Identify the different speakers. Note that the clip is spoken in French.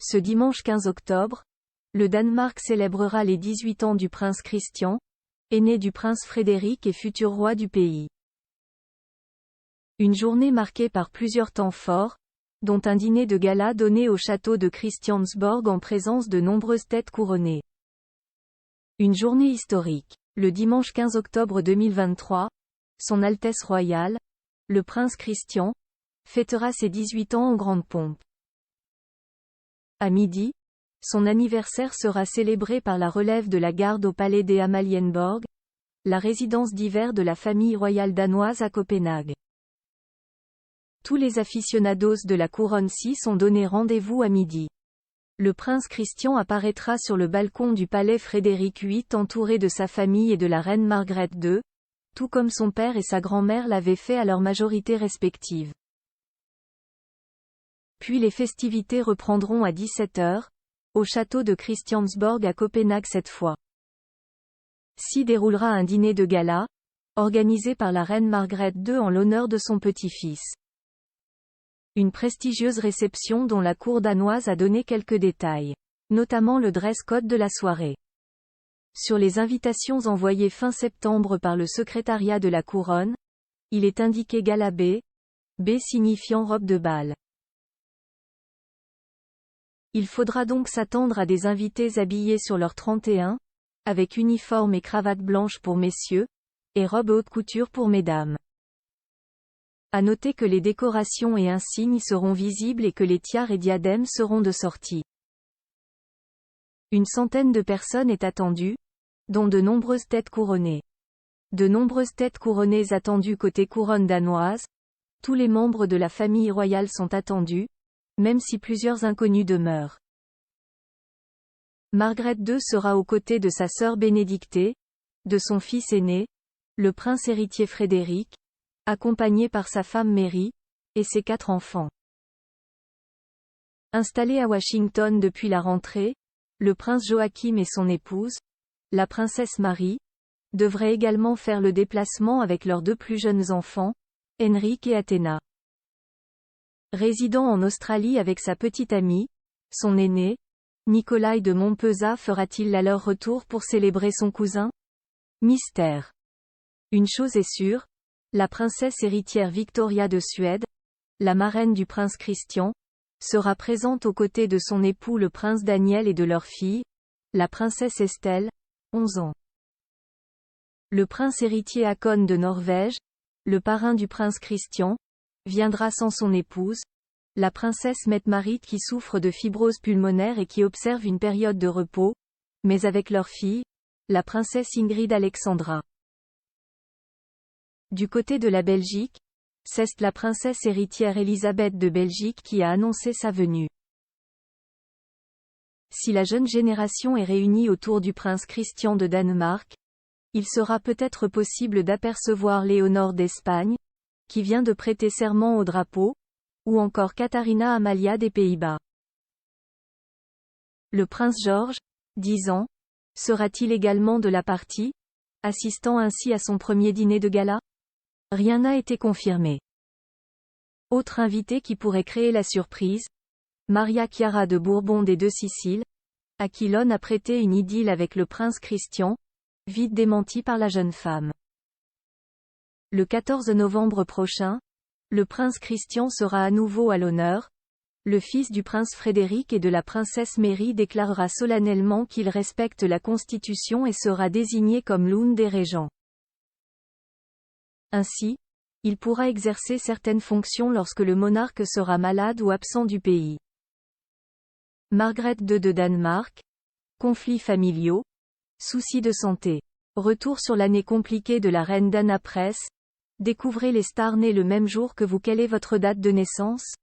Speaker 1: Ce dimanche 15 octobre, le Danemark célébrera les 18 ans du prince Christian, aîné du prince Frédéric et futur roi du pays. Une journée marquée par plusieurs temps forts, dont un dîner de gala donné au château de Christiansborg en présence de nombreuses têtes couronnées. Une journée historique. Le dimanche 15 octobre 2023, Son Altesse royale, le prince Christian, fêtera ses 18 ans en grande pompe. À midi, son anniversaire sera célébré par la relève de la garde au palais des Amalienborg, la résidence d'hiver de la famille royale danoise à Copenhague. Tous les aficionados de la couronne-ci sont donnés rendez-vous à midi. Le prince Christian apparaîtra sur le balcon du palais Frédéric VIII entouré de sa famille et de la reine Margrethe II, tout comme son père et sa grand-mère l'avaient fait à leur majorité respective. Puis les festivités reprendront à 17h, au château de Christiansborg à Copenhague cette fois. S'y déroulera un dîner de gala, organisé par la reine Margrethe II en l'honneur de son petit-fils. Une prestigieuse réception dont la cour danoise a donné quelques détails. Notamment le dress code de la soirée. Sur les invitations envoyées fin septembre par le secrétariat de la couronne, il est indiqué gala B, B signifiant robe de bal. Il faudra donc s'attendre à des invités habillés sur leur 31, avec uniforme et cravate blanche pour messieurs, et robe haute couture pour mesdames. À noter que les décorations et insignes seront visibles et que les tiares et diadèmes seront de sortie. Une centaine de personnes est attendue, dont de nombreuses têtes couronnées. De nombreuses têtes couronnées attendues côté couronne danoise. Tous les membres de la famille royale sont attendus, même si plusieurs inconnus demeurent. Margrethe II sera aux côtés de sa sœur Bénédictée, de son fils aîné, le prince héritier Frédéric, accompagné par sa femme Mary, et ses 4 enfants. Installé à Washington depuis la rentrée, le prince Joachim et son épouse, la princesse Marie, devraient également faire le déplacement avec leurs 2 plus jeunes enfants, Henrik et Athena. Résidant en Australie avec sa petite amie, son aîné, Nikolai de Montpezat fera-t-il leur retour pour célébrer son cousin? Mystère. Une chose est sûre, la princesse héritière Victoria de Suède, la marraine du prince Christian, sera présente aux côtés de son époux le prince Daniel et de leur fille, la princesse Estelle, 11 ans. Le prince héritier Håkon de Norvège, le parrain du prince Christian, viendra sans son épouse, la princesse Mette-Marit qui souffre de fibrose pulmonaire et qui observe une période de repos, mais avec leur fille, la princesse Ingrid Alexandra. Du côté de la Belgique, c'est la princesse héritière Elisabeth de Belgique qui a annoncé sa venue. Si la jeune génération est réunie autour du prince Christian de Danemark, il sera peut-être possible d'apercevoir Léonore d'Espagne, qui vient de prêter serment au drapeau, ou encore Katharina Amalia des Pays-Bas. Le prince George, 10 ans, sera-t-il également de la partie, assistant ainsi à son premier dîner de gala? Rien n'a été confirmé. Autre invité qui pourrait créer la surprise, Maria Chiara de Bourbon des 2 Siciles, à qui l'on a prêté une idylle avec le prince Christian, vite démentie par la jeune femme. Le 14 novembre prochain, le prince Christian sera à nouveau à l'honneur. Le fils du prince Frédéric et de la princesse Mary déclarera solennellement qu'il respecte la Constitution et sera désigné comme l'un des régents. Ainsi, il pourra exercer certaines fonctions lorsque le monarque sera malade ou absent du pays. Margrethe II de Danemark. Conflits familiaux. Soucis de santé. Retour sur l'année compliquée de la reine Dana Press. Découvrez les stars nées le même jour que vous. Quelle est votre date de naissance?